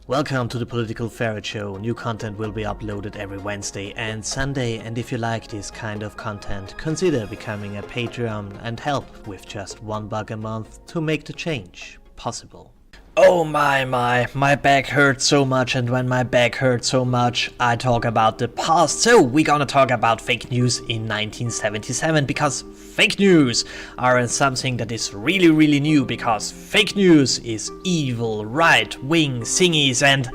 Welcome to the Political Ferret Show. New content will be uploaded every Wednesday and Sunday, and if you like this kind of content, consider becoming a Patreon and help with just $1 a month to make the change possible. Oh my back hurts so much, and when my back hurts so much, I talk about the past. So we're gonna talk about fake news in 1977, because fake news are something that is really new, because fake news is evil, right-wing thingies, and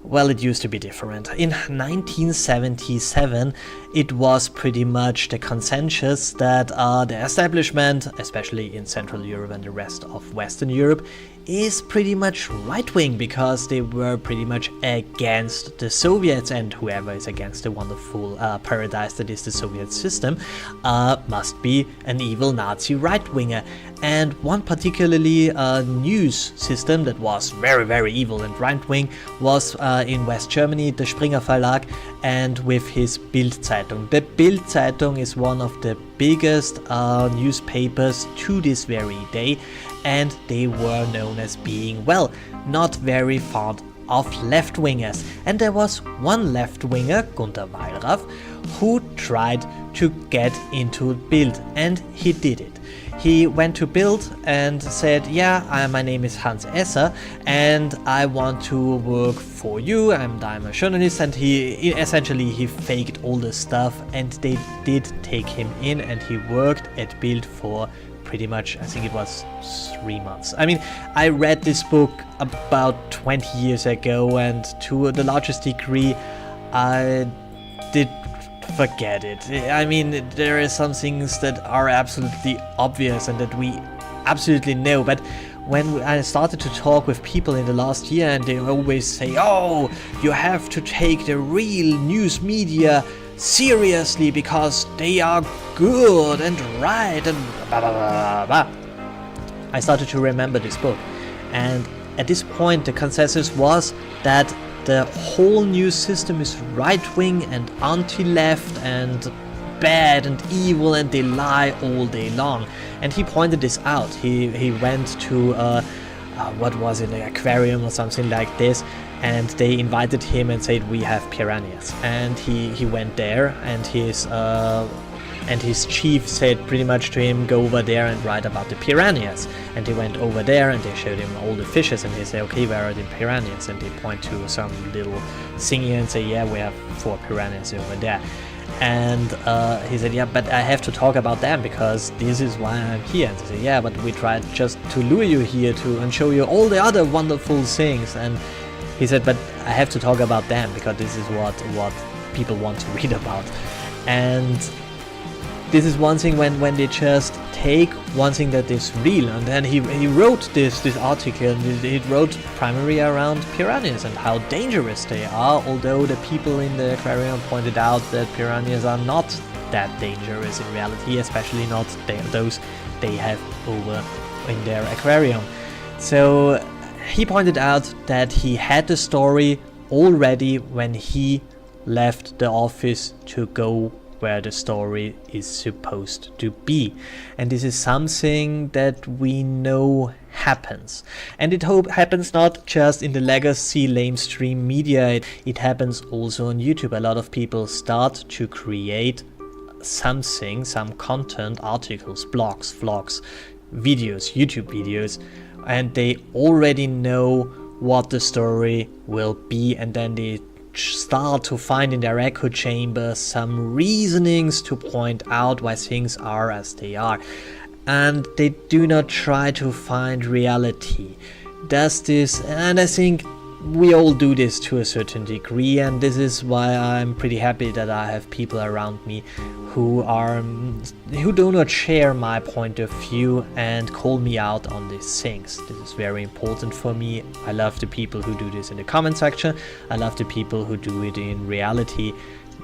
well, it used to be different. In 1977, it was pretty much the consensus that the establishment, especially in Central Europe and the rest of Western Europe, is pretty much right-wing, because they were pretty much against the Soviets, and whoever is against the wonderful paradise that is the Soviet system must be an evil Nazi right-winger. And one particularly news system that was very evil and right-wing was in West Germany, the Springer Verlag, and with his Bild-Zeitung. The Bild-Zeitung is one of the biggest newspapers to this very day, and they were known as being, well, not very fond of left-wingers. And there was one left-winger, Gunther Wallraff, who tried to get into Bild, and he did it. He went to Bild and said, yeah, my name is Hans Esser and I want to work for you, I'm a journalist, and he faked all the stuff, and they did take him in, and he worked at Bild for pretty much, I think it was 3 months. I mean, I read this book about 20 years ago, and to the largest degree I did forget it. I mean, there are some things that are absolutely obvious and that we absolutely know, but when I started to talk with people in the last year, and they always say, oh, you have to take the real news media seriously because they are good and right and blah blah blah blah. I started to remember this book, and at this point the consensus was that the whole news system is right-wing and anti-left and bad and evil, and they lie all day long. And he pointed this out. He went to what was it, an aquarium or something like this, and they invited him and said, we have piranhas. And he went there, and his chief said pretty much to him, go over there and write about the piranhas. And he went over there, and they showed him all the fishes, and they say, okay, where are the piranhas? And they point to some little thingy and say, yeah, we have 4 piranhas over there. And he said, yeah, but I have to talk about them because this is why I'm here. And they said, yeah, but we tried just to lure you here and show you all the other wonderful things. And he said, but I have to talk about them because this is what people want to read about. And this is one thing when they just take one thing that is real, and then he wrote this article, and he wrote primarily around piranhas and how dangerous they are, although the people in the aquarium pointed out that piranhas are not that dangerous in reality, especially not those they have over in their aquarium. So he pointed out that he had the story already when he left the office to go where the story is supposed to be. And this is something that we know happens. And it happens not just in the legacy lamestream media, it happens also on YouTube. A lot of people start to create something, some content, articles, blogs, vlogs, videos, YouTube videos, and they already know what the story will be, and then they start to find in their echo chamber some reasonings to point out why things are as they are, and they do not try to find reality. Does this, and I think we all do this to a certain degree, and this is why I'm pretty happy that I have people around me who do not share my point of view and call me out on these things. This is very important for me. I love the people who do this in the comment section. I love the people who do it in reality.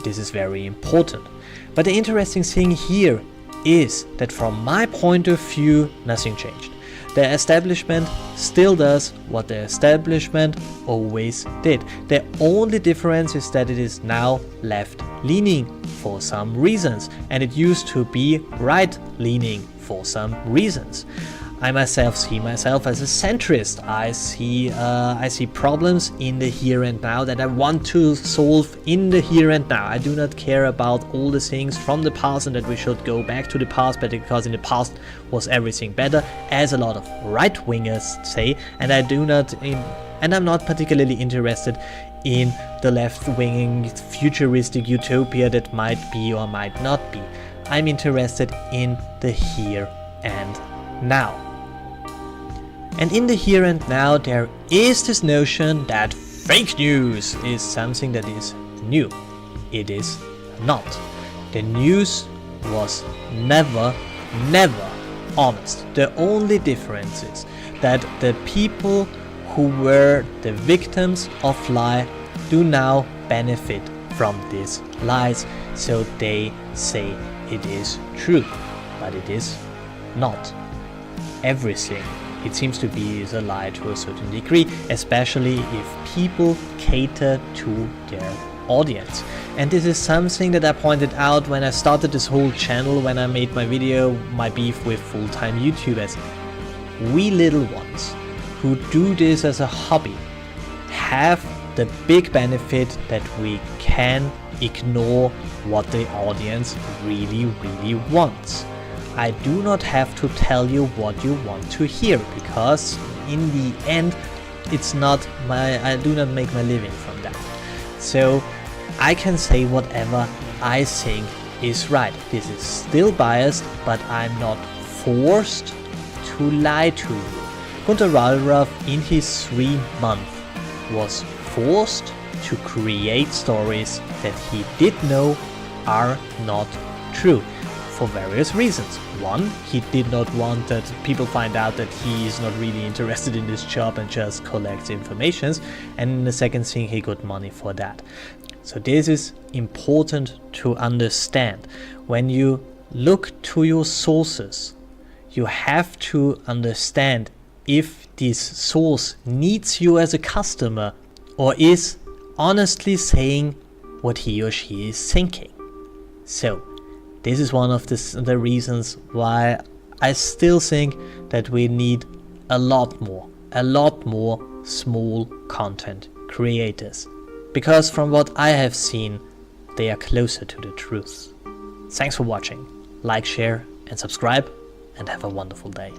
This is very important. But the interesting thing here is that from my point of view, nothing changed. The establishment still does what the establishment always did. The only difference is that it is now left-leaning for some reasons, and it used to be right-leaning for some reasons. I myself see myself as a centrist. I see problems in the here and now that I want to solve in the here and now. I do not care about all the things from the past and that we should go back to the past, but because in the past was everything better, as a lot of right-wingers say, and I'm not particularly interested in the left-wing futuristic utopia that might be or might not be. I'm interested in the here and now. And in the here and now there is this notion that fake news is something that is new. It is not. The news was never honest. The only difference is that the people who were the victims of lie do now benefit from these lies, so they say it is true, but it is not. Everything, it seems to be, is a lie to a certain degree, especially if people cater to their audience. And this is something that I pointed out when I started this whole channel, when I made my video, my beef with full-time YouTubers. We little ones who do this as a hobby have the big benefit that we can ignore what the audience really wants. I do not have to tell you what you want to hear, because in the end I do not make my living from that. So I can say whatever I think is right. This is still biased, but I'm not forced to lie to you. Gunter Wallraff in his 3 months was forced to create stories that he did know are not true for various reasons. One, he did not want that people find out that he is not really interested in this job and just collects information, and the second thing, he got money for that. So this is important to understand. When you look to your sources, you have to understand if this source needs you as a customer or is honestly saying what he or she is thinking. So this is one of the reasons why I still think that we need a lot more small content creators. Because from what I have seen, they are closer to the truth. Thanks for watching. Like, share and subscribe, and have a wonderful day.